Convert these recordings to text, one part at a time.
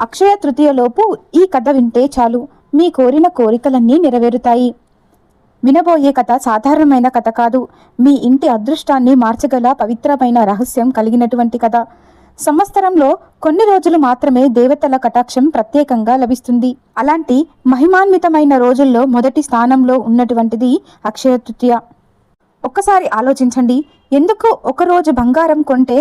అక్షయ తృతీయలోపు ఈ కథ వింటే చాలు, మీ కోరిన కోరికలన్నీ నెరవేరుతాయి. వినబోయే కథ సాధారణమైన కథ కాదు, మీ ఇంటి అదృష్టాన్ని మార్చగల పవిత్రమైన రహస్యం కలిగినటువంటి కథ. సంవత్సరంలో కొన్ని రోజులు మాత్రమే దేవతల కటాక్షం ప్రత్యేకంగా లభిస్తుంది. అలాంటి మహిమాన్వితమైన రోజుల్లో మొదటి స్థానంలో ఉన్నటువంటిది అక్షయ తృతీయ. ఒక్కసారి ఆలోచించండి, ఎందుకు ఒకరోజు బంగారం కొంటే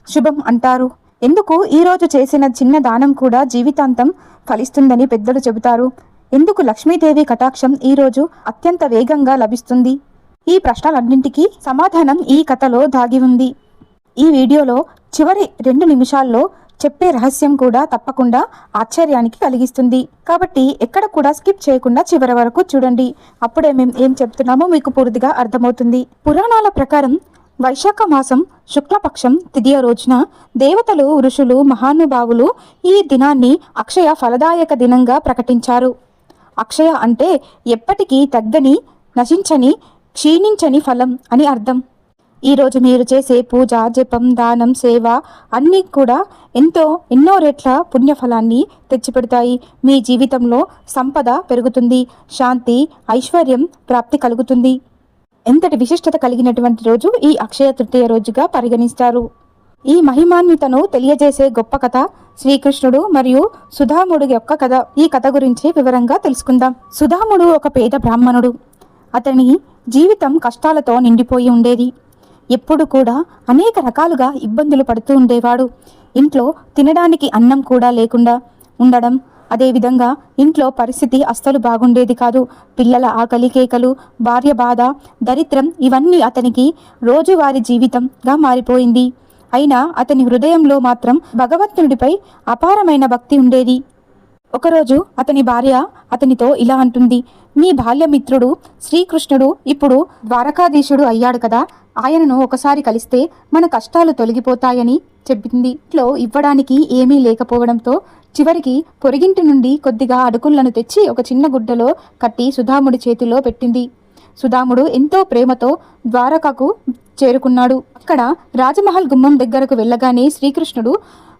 శుభం అంటారు? ఎందుకు ఈరోజు చేసిన చిన్న దానం కూడా జీవితాంతం ఫలిస్తుందని పెద్దలు చెబుతారు? ఎందుకు లక్ష్మీదేవి కటాక్షం ఈరోజు అత్యంత వేగంగా లభిస్తుంది? ఈ ప్రశ్నలన్నింటికీ సమాధానం ఈ కథలో దాగి ఉంది. ఈ వీడియోలో చివరి 2 నిమిషాల్లో చెప్పే రహస్యం కూడా తప్పకుండా ఆశ్చర్యానికి కలిగిస్తుంది. కాబట్టి ఎక్కడ కూడా స్కిప్ చేయకుండా చివరి వరకు చూడండి. అప్పుడే మేము ఏం చెప్తున్నామో మీకు పూర్తిగా అర్థమవుతుంది. పురాణాల ప్రకారం వైశాఖ మాసం శుక్లపక్షం తిథియ రోజున దేవతలు, ఋషులు, మహానుభావులు ఈ దినాన్ని అక్షయ ఫలదాయక దినంగా ప్రకటించారు. అక్షయ అంటే ఎప్పటికీ తగ్గని, నశించని, క్షీణించని ఫలం అని అర్థం. ఈరోజు మీరు చేసే పూజ, జపం, దానం, సేవ అన్నీ కూడా ఎన్నో రెట్ల పుణ్యఫలాన్ని తెచ్చిపెడతాయి. మీ జీవితంలో సంపద పెరుగుతుంది, శాంతి, ఐశ్వర్యం ప్రాప్తి కలుగుతుంది. ఎంతటి విశిష్టత కలిగినటువంటి రోజు ఈ అక్షయ తృతీయ రోజుగా పరిగణిస్తారు. ఈ మహిమాన్వితను తెలియజేసే గొప్ప కథ శ్రీకృష్ణుడు మరియు సుధాముడు యొక్క కథ. ఈ కథ గురించి వివరంగా తెలుసుకుందాం. సుధాముడు ఒక పేద బ్రాహ్మణుడు. అతని జీవితం కష్టాలతో నిండిపోయి ఉండేది. ఎప్పుడు కూడా అనేక రకాలుగా ఇబ్బందులు పడుతూ ఉండేవాడు. ఇంట్లో తినడానికి అన్నం కూడా లేకుండా ఉండడం, అదేవిధంగా ఇంట్లో పరిస్థితి అస్సలు బాగుండేది కాదు. పిల్లల ఆకలి కేకలు, భార్య బాధ, దరిద్రం ఇవన్నీ అతనికి రోజువారీ జీవితంగా మారిపోయింది. అయినా అతని హృదయంలో మాత్రం భగవంతుడిపై అపారమైన భక్తి ఉండేది. ఒకరోజు అతని భార్య అతనితో ఇలా అంటుంది, మీ బాల్యమిత్రుడు శ్రీకృష్ణుడు ఇప్పుడు ద్వారకాధీశుడు అయ్యాడు కదా, ఆయనను ఒకసారి కలిస్తే మన కష్టాలు తొలగిపోతాయని చెప్పింది. ఇంట్లో ఇవ్వడానికి ఏమీ లేకపోవడంతో చివరికి పొరిగింటి నుండి కొద్దిగా అడుకులను తెచ్చి ఒక చిన్న గుడ్డలో కట్టి సుధాముడి చేతిలో పెట్టింది. సుధాముడు ఎంతో ప్రేమతో ద్వారకకు చేరుకున్నాడు. అక్కడ రాజమహల్ గుమ్మం దగ్గరకు వెళ్ళగానే శ్రీకృష్ణుడు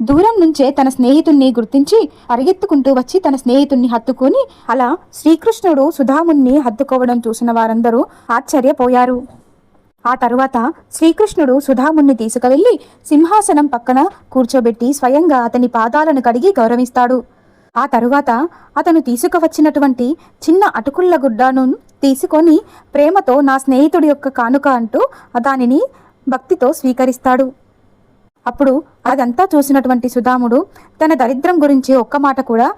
దూరం నుంచే తన స్నేహితుణ్ణి గుర్తించి పరిగెత్తుకుంటూ వచ్చి తన స్నేహితుణ్ణి హత్తుకొని, అలా శ్రీకృష్ణుడు సుధాముణ్ణి హత్తుకోవడం చూసిన వారందరూ ఆశ్చర్యపోయారు. ఆ తరువాత శ్రీకృష్ణుడు సుధాముణ్ణి తీసుకువెళ్లి సింహాసనం పక్కన కూర్చోబెట్టి స్వయంగా అతని పాదాలను కడిగి గౌరవిస్తాడు. ఆ తరువాత అతను తీసుకువచ్చినటువంటి చిన్న అటుకుళ్ళ గుడ్డను తీసుకొని ప్రేమతో నా స్నేహితుడి యొక్క కానుక అంటూ దానిని భక్తితో స్వీకరిస్తాడు. అప్పుడు అదంతా చూసినటువంటి సుధాముడు తన దరిద్రం గురించి ఒక్క మాట కూడా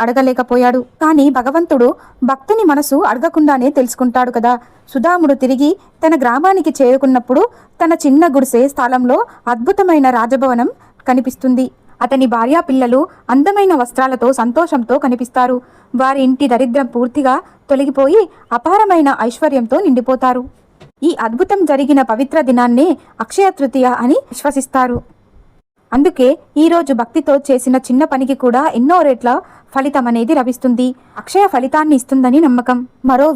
అడగలేకపోయాడు. కానీ భగవంతుడు భక్తుని మనసు అడగకుండానే తెలుసుకుంటాడు కదా. సుధాముడు తిరిగి తన గ్రామానికి చేరుకున్నప్పుడు తన చిన్న గుడిసె స్థలంలో అద్భుతమైన రాజభవనం కనిపిస్తుంది. అతని భార్యా పిల్లలు అందమైన వస్త్రాలతో సంతోషంతో కనిపిస్తారు. వారి ఇంటి దరిద్రం పూర్తిగా తొలగిపోయి అపారమైన ఐశ్వర్యంతో నిండిపోతారు. ఈ అద్భుతం జరిగిన పవిత్ర దినాన్నే అక్షయ తృతీయ అని విశ్వసిస్తారు. అందుకే ఈరోజు భక్తితో చేసిన చిన్న పనికి కూడా ఎన్నో రెట్ల ఫలితం అనేది లభిస్తుంది. అక్షయ ఫలితాన్ని ఇస్తుందని నమ్మకం. మరో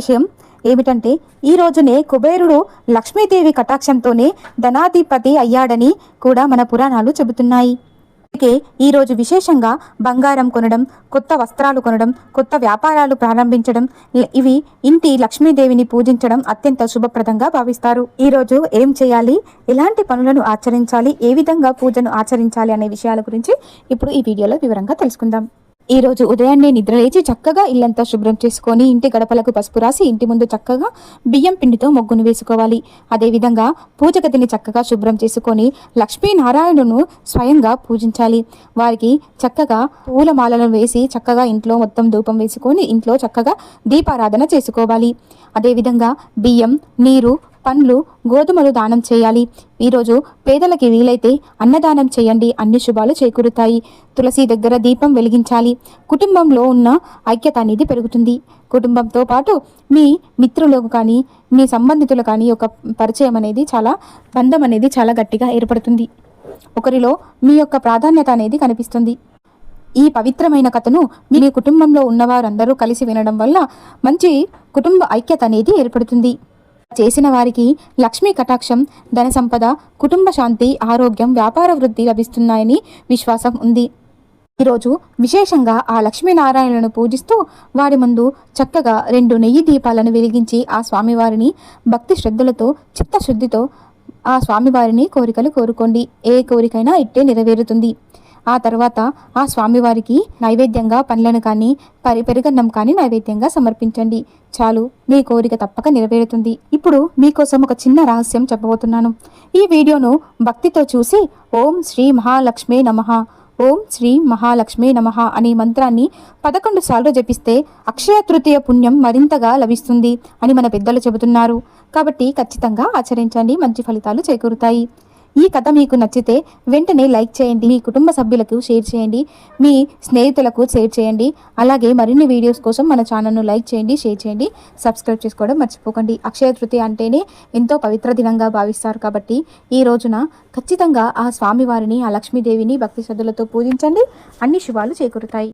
విషయం ఏమిటంటే ఈ రోజునే కుబేరుడు లక్ష్మీదేవి కటాక్షంతోనే ధనాధిపతి అయ్యాడని కూడా మన పురాణాలు చెబుతున్నాయి. అందుకే ఈరోజు విశేషంగా బంగారం కొనడం, కొత్త వస్త్రాలు కొనడం, కొత్త వ్యాపారాలు ప్రారంభించడం, ఇవి ఇంటి లక్ష్మీదేవిని పూజించడం అత్యంత శుభప్రదంగా భావిస్తారు. ఈరోజు ఏం చేయాలి, ఎలాంటి పనులను ఆచరించాలి, ఏ విధంగా పూజను ఆచరించాలి అనే విషయాల గురించి ఇప్పుడు ఈ వీడియోలో వివరంగా తెలుసుకుందాం. ఈ రోజు ఉదయాన్నే నిద్రలేచి చక్కగా ఇల్లంతా శుభ్రం చేసుకొని ఇంటి గడపలకు పసుపు రాసి ఇంటి ముందు చక్కగా బియ్యం పిండితో ముగ్గును వేసుకోవాలి. అదేవిధంగా పూజ గదిని చక్కగా శుభ్రం చేసుకొని లక్ష్మీనారాయణును స్వయంగా పూజించాలి. వారికి చక్కగా పూలమాలను వేసి చక్కగా ఇంట్లో మొత్తం ధూపం వేసుకొని ఇంట్లో చక్కగా దీపారాధన చేసుకోవాలి. అదేవిధంగా బియ్యం, నీరు, పండ్లు, గోధుమలు దానం చేయాలి. ఈరోజు పేదలకి వీలైతే అన్నదానం చేయండి, అన్ని శుభాలు చేకూరుతాయి. తులసి దగ్గర దీపం వెలిగించాలి. కుటుంబంలో ఉన్న ఐక్యత అనేది పెరుగుతుంది. కుటుంబంతో పాటు మీ మిత్రులకు కానీ మీ సంబంధితులు కానీ ఒక పరిచయం అనేది బంధం అనేది చాలా గట్టిగా ఏర్పడుతుంది. ఒకరిలో మీ యొక్క ప్రాధాన్యత అనేది కనిపిస్తుంది. ఈ పవిత్రమైన కథను మీ కుటుంబంలో ఉన్నవారందరూ కలిసి వినడం వల్ల మంచి కుటుంబ ఐక్యత అనేది ఏర్పడుతుంది. చేసిన వారికి లక్ష్మీ కటాక్షం, ధన సంపద, కుటుంబ శాంతి, ఆరోగ్యం, వ్యాపార వృద్ధి లభిస్తున్నాయని విశ్వాసం ఉంది. ఈరోజు విశేషంగా ఆ లక్ష్మీనారాయణలను పూజిస్తూ వారి ముందు చక్కగా 2 నెయ్యి దీపాలను వెలిగించి ఆ స్వామివారిని భక్తి శ్రద్ధలతో చిత్తశుద్ధితో ఆ స్వామివారిని కోరికలు కోరుకోండి. ఏ కోరికైనా ఇట్టే నెరవేరుతుంది. ఆ తర్వాత ఆ స్వామివారికి నైవేద్యంగా పండ్లను కానీ పెరుగన్నం కానీ నైవేద్యంగా సమర్పించండి. చాలు, మీ కోరిక తప్పక నెరవేరుతుంది. ఇప్పుడు మీకోసం ఒక చిన్న రహస్యం చెప్పబోతున్నాను. ఈ వీడియోను భక్తితో చూసి ఓం శ్రీ మహాలక్ష్మే నమః, ఓం శ్రీ మహాలక్ష్మే నమః అనే మంత్రాన్ని 11 సార్లు జపిస్తే అక్షయ తృతీయ పుణ్యం మరింతగా లభిస్తుంది అని మన పెద్దలు చెబుతున్నారు. కాబట్టి ఖచ్చితంగా ఆచరించండి, మంచి ఫలితాలు చేకూరుతాయి. ఈ కథ మీకు నచ్చితే వెంటనే లైక్ చేయండి, మీ కుటుంబ సభ్యులకు షేర్ చేయండి, మీ స్నేహితులకు షేర్ చేయండి. అలాగే మరిన్ని వీడియోస్ కోసం మన ఛానల్ను లైక్ చేయండి, షేర్ చేయండి, సబ్స్క్రైబ్ చేసుకోవడం మర్చిపోకండి. అక్షయ తృతీయ అంటేనే ఎంతో పవిత్ర దినంగా భావిస్తారు. కాబట్టి ఈ రోజున ఖచ్చితంగా ఆ స్వామివారిని, ఆ లక్ష్మీదేవిని భక్తి శ్రద్ధలతో పూజించండి. అన్ని శుభాలు చేకూరుతాయి.